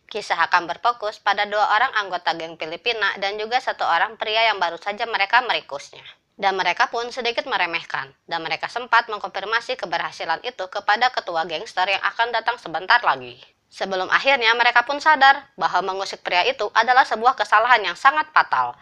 Kisah akan berfokus pada dua orang anggota geng Filipina dan juga satu orang pria yang baru saja mereka merikusnya. Dan mereka pun sedikit meremehkan, dan mereka sempat mengkonfirmasi keberhasilan itu kepada ketua gangster yang akan datang sebentar lagi. Sebelum akhirnya mereka pun sadar bahwa mengusik pria itu adalah sebuah kesalahan yang sangat fatal.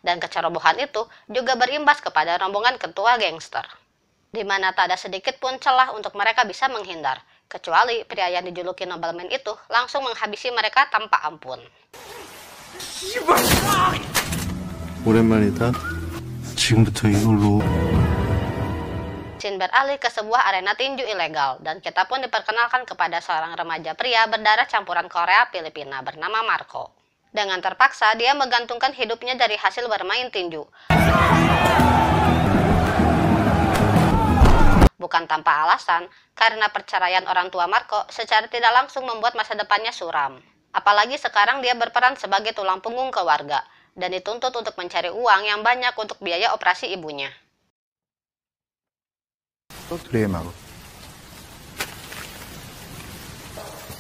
Dan kecerobohan itu juga berimbas kepada rombongan ketua gangster, di mana tak ada sedikit pun celah untuk mereka bisa menghindar, kecuali pria yang dijuluki Nobleman itu langsung menghabisi mereka tanpa ampun. 오랜만이다. 지금부터 이걸로. Scene beralih ke sebuah arena tinju ilegal, dan kita pun diperkenalkan kepada seorang remaja pria berdarah campuran Korea Filipina bernama Marco. Dengan terpaksa, dia menggantungkan hidupnya dari hasil bermain tinju. Bukan tanpa alasan, karena perceraian orang tua Marco secara tidak langsung membuat masa depannya suram. Apalagi sekarang dia berperan sebagai tulang punggung keluarga, dan dituntut untuk mencari uang yang banyak untuk biaya operasi ibunya.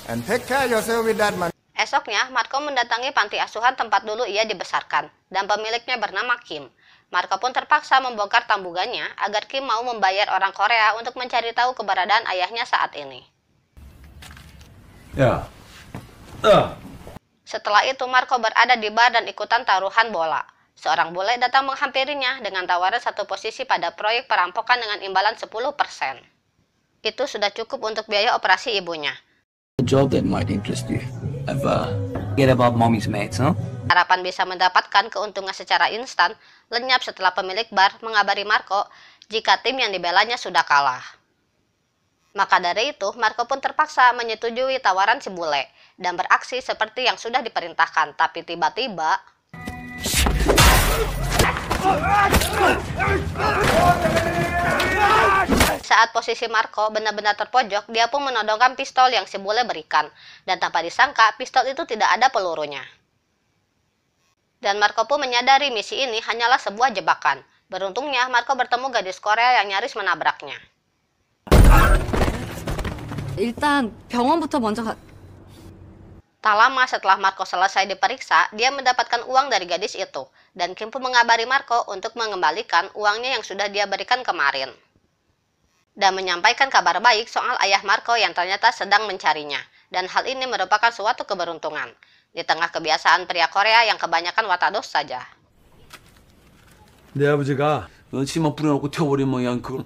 And take care yourself with that man. Esoknya, Marco mendatangi panti asuhan tempat dulu ia dibesarkan, dan pemiliknya bernama Kim. Marco pun terpaksa membongkar tambungannya agar Kim mau membayar orang Korea untuk mencari tahu keberadaan ayahnya saat ini. Setelah itu, Marco berada di bar dan ikutan taruhan bola. Seorang bule datang menghampirinya dengan tawaran satu posisi pada proyek perampokan dengan imbalan 10%. Itu sudah cukup untuk biaya operasi ibunya. A job that might interest you. Get about mommy's mates, huh? Harapan bisa mendapatkan keuntungan secara instan lenyap setelah pemilik bar mengabari Marco jika tim yang dibelanya sudah kalah. Maka dari itu, Marco pun terpaksa menyetujui tawaran si bule dan beraksi seperti yang sudah diperintahkan, tapi tiba-tiba saat posisi Marco benar-benar terpojok, dia pun menodongkan pistol yang si bule berikan, dan tanpa disangka pistol itu tidak ada pelurunya. Dan Marco pun menyadari misi ini hanyalah sebuah jebakan. Beruntungnya, Marco bertemu gadis Korea yang nyaris menabraknya. 일단 병원부터 먼저 가. Tak lama setelah Marco selesai diperiksa, dia mendapatkan uang dari gadis itu, dan Kim pun mengabari Marco untuk mengembalikan uangnya yang sudah dia berikan kemarin. Dan menyampaikan kabar baik soal ayah Marco yang ternyata sedang mencarinya, dan hal ini merupakan suatu keberuntungan, di tengah kebiasaan pria Korea yang kebanyakan watados saja. 내 아버지가 너 치마 뿌려놓고 튀어버린 모양 그걸.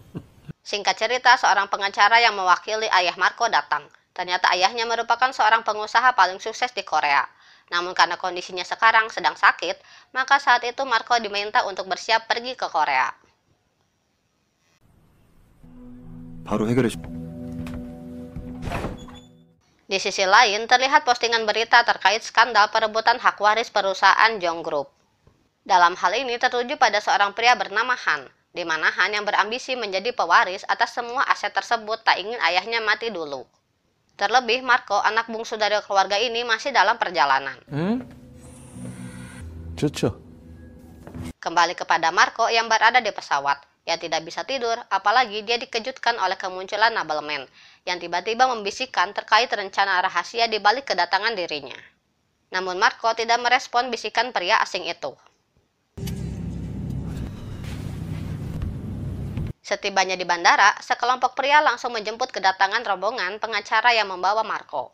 Singkat cerita, seorang pengacara yang mewakili ayah Marco datang. Ternyata ayahnya merupakan seorang pengusaha paling sukses di Korea. Namun karena kondisinya sekarang sedang sakit, maka saat itu Marco diminta untuk bersiap pergi ke Korea. 바로 해결해 줘. Di sisi lain, terlihat postingan berita terkait skandal perebutan hak waris perusahaan Jong Group. Dalam hal ini tertuju pada seorang pria bernama Han, di mana Han yang berambisi menjadi pewaris atas semua aset tersebut tak ingin ayahnya mati dulu. Terlebih, Marco, anak bungsu dari keluarga ini, masih dalam perjalanan. 좋죠. Kembali kepada Marco yang berada di pesawat, yang tidak bisa tidur, apalagi dia dikejutkan oleh kemunculan Nobleman, yang tiba-tiba membisikkan terkait rencana rahasia di balik kedatangan dirinya. Namun Marco tidak merespon bisikan pria asing itu. Setibanya di bandara, sekelompok pria langsung menjemput kedatangan rombongan pengacara yang membawa Marco.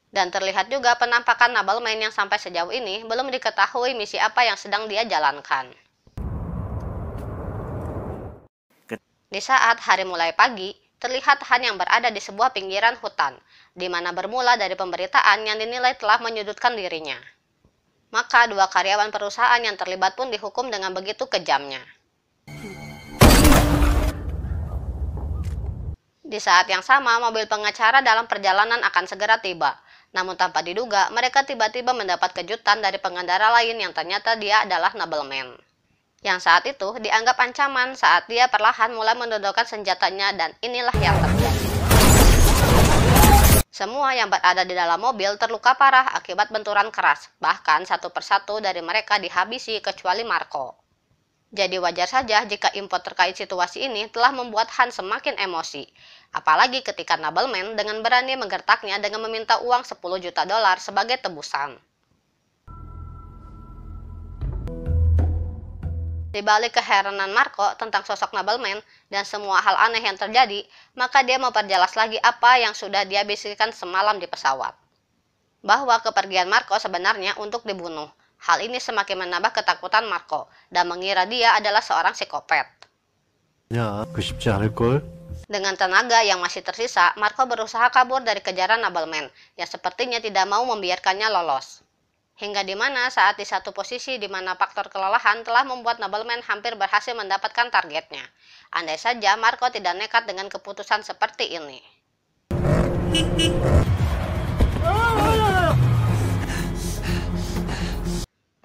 Dan terlihat juga penampakan Nobleman yang sampai sejauh ini belum diketahui misi apa yang sedang dia jalankan. Di saat hari mulai pagi, terlihat Han yang berada di sebuah pinggiran hutan, di mana bermula dari pemberitaan yang dinilai telah menyudutkan dirinya. Maka dua karyawan perusahaan yang terlibat pun dihukum dengan begitu kejamnya. Di saat yang sama, mobil pengacara dalam perjalanan akan segera tiba. Namun tanpa diduga, mereka tiba-tiba mendapat kejutan dari pengendara lain yang ternyata dia adalah Nobleman. Yang saat itu dianggap ancaman saat dia perlahan mulai menodongkan senjatanya, dan inilah yang terjadi. Semua yang berada di dalam mobil terluka parah akibat benturan keras. Bahkan satu persatu dari mereka dihabisi kecuali Marco. Jadi wajar saja jika info terkait situasi ini telah membuat Han semakin emosi. Apalagi ketika Nobleman dengan berani menggertaknya dengan meminta uang 10 juta dolar sebagai tebusan. Di balik keheranan Marco tentang sosok Nobleman dan semua hal aneh yang terjadi, maka dia memperjelas lagi apa yang sudah dia bisikkan semalam di pesawat. Bahwa kepergian Marco sebenarnya untuk dibunuh. Hal ini semakin menambah ketakutan Marco dan mengira dia adalah seorang psikopat. 야, 그 쉽지 않을걸? Dengan tenaga yang masih tersisa, Marco berusaha kabur dari kejaran Nobleman yang sepertinya tidak mau membiarkannya lolos. Hingga di mana saat di satu posisi di mana faktor kelelahan telah membuat Nobleman hampir berhasil mendapatkan targetnya. Andai saja Marco tidak nekat dengan keputusan seperti ini.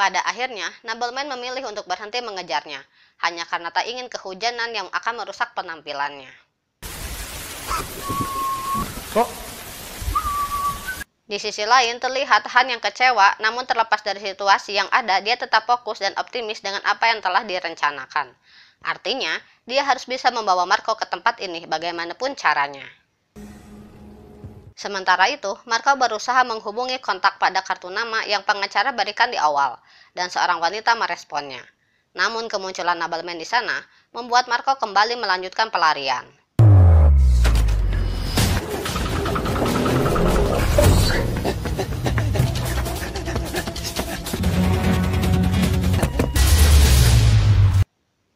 Pada akhirnya, Nobleman memilih untuk berhenti mengejarnya, hanya karena tak ingin kehujanan yang akan merusak penampilannya. Di sisi lain, terlihat Han yang kecewa, namun terlepas dari situasi yang ada, dia tetap fokus dan optimis dengan apa yang telah direncanakan. Artinya, dia harus bisa membawa Marco ke tempat ini bagaimanapun caranya. Sementara itu, Marco berusaha menghubungi kontak pada kartu nama yang pengacara berikan di awal, dan seorang wanita meresponnya. Namun kemunculan Nobleman di sana membuat Marco kembali melanjutkan pelarian.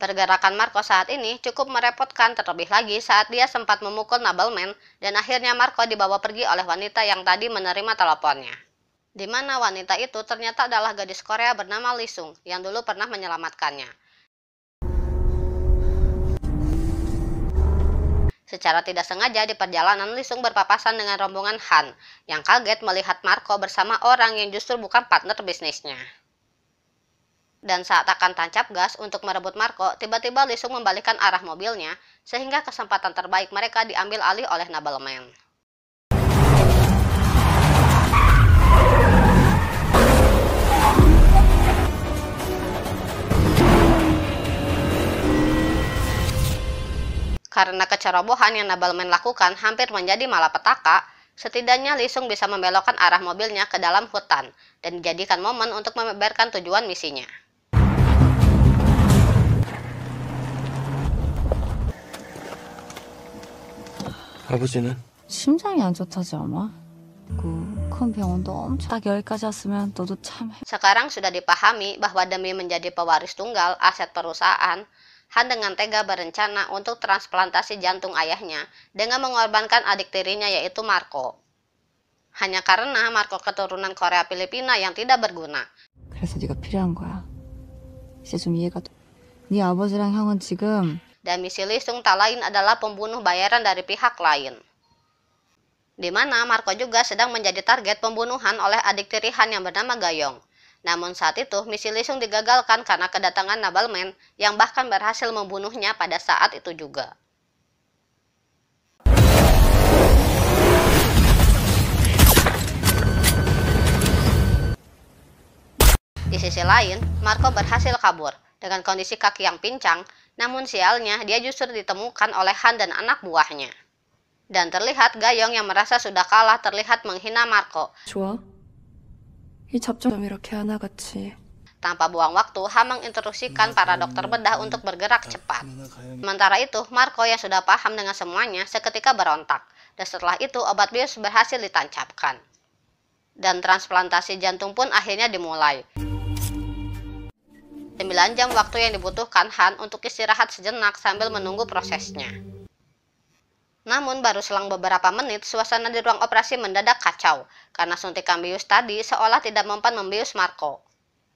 Pergerakan Marco saat ini cukup merepotkan, terlebih lagi saat dia sempat memukul Nobleman dan akhirnya Marco dibawa pergi oleh wanita yang tadi menerima teleponnya. Di mana wanita itu ternyata adalah gadis Korea bernama Lee Sung yang dulu pernah menyelamatkannya. Secara tidak sengaja di perjalanan, Lee Sung berpapasan dengan rombongan Han yang kaget melihat Marco bersama orang yang justru bukan partner bisnisnya. Dan saat akan tancap gas untuk merebut Marco, tiba-tiba Lee Sung membalikkan arah mobilnya, sehingga kesempatan terbaik mereka diambil alih oleh Nobleman. Karena kecerobohan yang Nobleman lakukan hampir menjadi malapetaka, setidaknya Lee Sung bisa membelokkan arah mobilnya ke dalam hutan, dan dijadikan momen untuk membeberkan tujuan misinya. 아버지는? 심장이 안 좋다지 않아? 큰 병원도 엄청 딱 여기까지 왔으면 너도 참 Sekarang sudah dipahami bahwa demi menjadi pewaris tunggal aset perusahaan, Han dengan tega berencana untuk transplantasi jantung ayahnya dengan mengorbankan adik tirinya yaitu Marco. Hanya karena Marco keturunan Korea Filipina yang tidak berguna. 그래서 네가 필요한 거야. 이제 좀 이해가 돼. 네 아버지랑 형은 지금 Dan misi Lee Sung tak lain adalah pembunuh bayaran dari pihak lain. Di mana Marco juga sedang menjadi target pembunuhan oleh adik tiri Han yang bernama Gayong. Namun saat itu misi Lee Sung digagalkan karena kedatangan Nobleman yang bahkan berhasil membunuhnya pada saat itu juga. Di sisi lain, Marco berhasil kabur dengan kondisi kaki yang pincang, namun sialnya dia justru ditemukan oleh Han dan anak buahnya. Dan terlihat Gayong yang merasa sudah kalah terlihat menghina Marco. 좋아? 이 접종이 이렇게 하나같이 Tanpa buang waktu, Han menginstruksikan para dokter bedah untuk bergerak cepat. Sementara itu, Marco yang sudah paham dengan semuanya seketika berontak. Dan setelah itu, obat bius berhasil ditancapkan. Dan transplantasi jantung pun akhirnya dimulai. 9 jam waktu yang dibutuhkan Han untuk istirahat sejenak sambil menunggu prosesnya. Namun baru selang beberapa menit, suasana di ruang operasi mendadak kacau, karena suntikan bius tadi seolah tidak mempan membius Marco.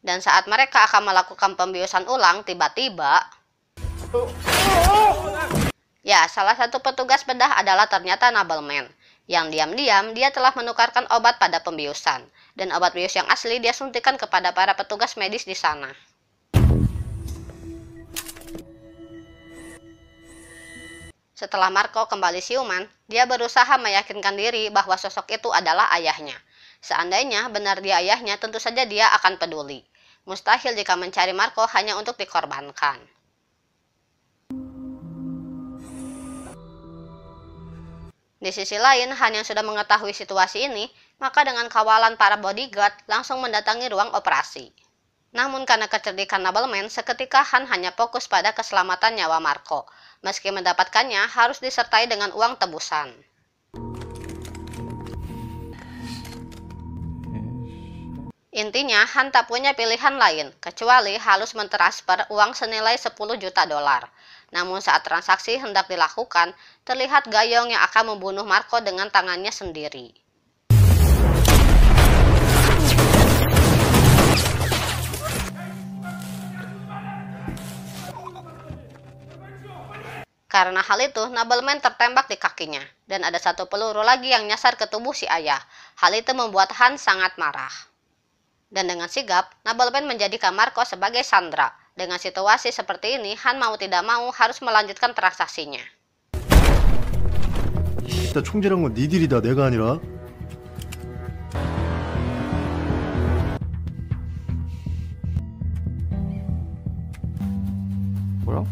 Dan saat mereka akan melakukan pembiusan ulang, tiba-tiba... Ya, salah satu petugas bedah adalah ternyata Nobleman. Yang diam-diam, dia telah menukarkan obat pada pembiusan. Dan obat bius yang asli dia suntikan kepada para petugas medis di sana. Setelah Marco kembali siuman, dia berusaha meyakinkan diri bahwa sosok itu adalah ayahnya. Seandainya benar dia ayahnya, tentu saja dia akan peduli. Mustahil jika mencari Marco hanya untuk dikorbankan. Di sisi lain, Han yang sudah mengetahui situasi ini, maka dengan kawalan para bodyguard langsung mendatangi ruang operasi. Namun karena kecerdikan nobleman, seketika Han hanya fokus pada keselamatan nyawa Marco. Meski mendapatkannya harus disertai dengan uang tebusan. Intinya, Han tak punya pilihan lain, kecuali harus mentransfer uang senilai 10 juta dolar. Namun saat transaksi hendak dilakukan, terlihat Gayong yang akan membunuh Marco dengan tangannya sendiri. Karena hal itu, nobleman tertembak di kakinya, dan ada satu peluru lagi yang nyasar ke tubuh si ayah. Hal itu membuat Han sangat marah. Dan dengan sigap, nobleman menjadikan Marco sebagai sandera. Dengan situasi seperti ini, Han mau tidak mau harus melanjutkan transaksinya. 일단 총질한 건 니들이다, 내가 아니라. 뭐야?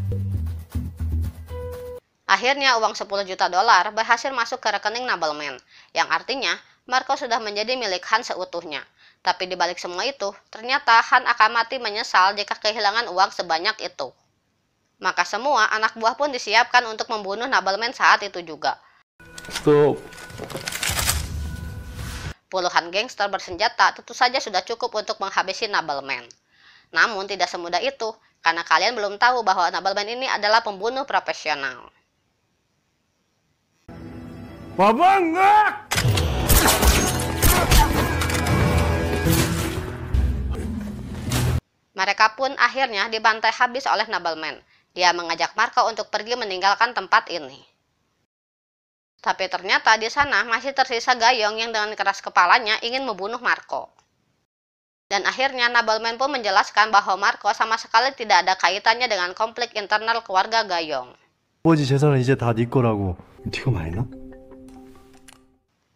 Akhirnya uang 10 juta dolar berhasil masuk ke rekening nobleman, yang artinya Marco sudah menjadi milik Han seutuhnya. Tapi di balik semua itu, ternyata Han akan mati menyesal jika kehilangan uang sebanyak itu. Maka semua anak buah pun disiapkan untuk membunuh nobleman saat itu juga. Stop. Puluhan gangster bersenjata tentu saja sudah cukup untuk menghabisi nobleman. Namun tidak semudah itu, karena kalian belum tahu bahwa nobleman ini adalah pembunuh profesional. Mereka pun akhirnya dibantai habis oleh nobleman. Dia mengajak Marco untuk pergi meninggalkan tempat ini. Tapi ternyata di sana masih tersisa Gayong yang dengan keras kepalanya ingin membunuh Marco. Dan akhirnya nobleman pun menjelaskan bahwa Marco sama sekali tidak ada kaitannya dengan konflik internal keluarga Gayong. 아버지 재산은 이제 다 네 거라고. 네가 많이 나?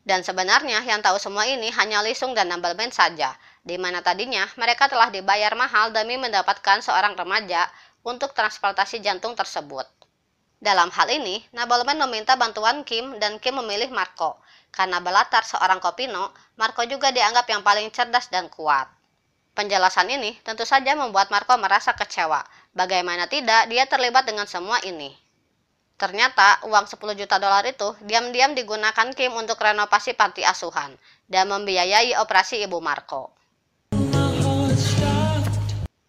Dan sebenarnya yang tahu semua ini hanya Lisung dan nobleman saja, di mana tadinya mereka telah dibayar mahal demi mendapatkan seorang remaja untuk transportasi jantung tersebut. Dalam hal ini, nobleman meminta bantuan Kim dan Kim memilih Marco. Karena berlatar seorang Kopino, Marco juga dianggap yang paling cerdas dan kuat. Penjelasan ini tentu saja membuat Marco merasa kecewa. Bagaimana tidak, dia terlibat dengan semua ini. Ternyata uang 10 juta dolar itu diam-diam digunakan Kim untuk renovasi panti asuhan dan membiayai operasi ibu Marco.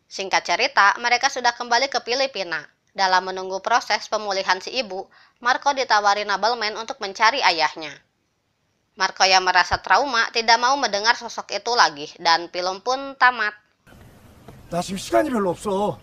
Singkat cerita, mereka sudah kembali ke Filipina. Dalam menunggu proses pemulihan si ibu, Marco ditawari nobleman untuk mencari ayahnya. Marco yang merasa trauma tidak mau mendengar sosok itu lagi dan film pun tamat. 나 지금 시간이 별로 없어.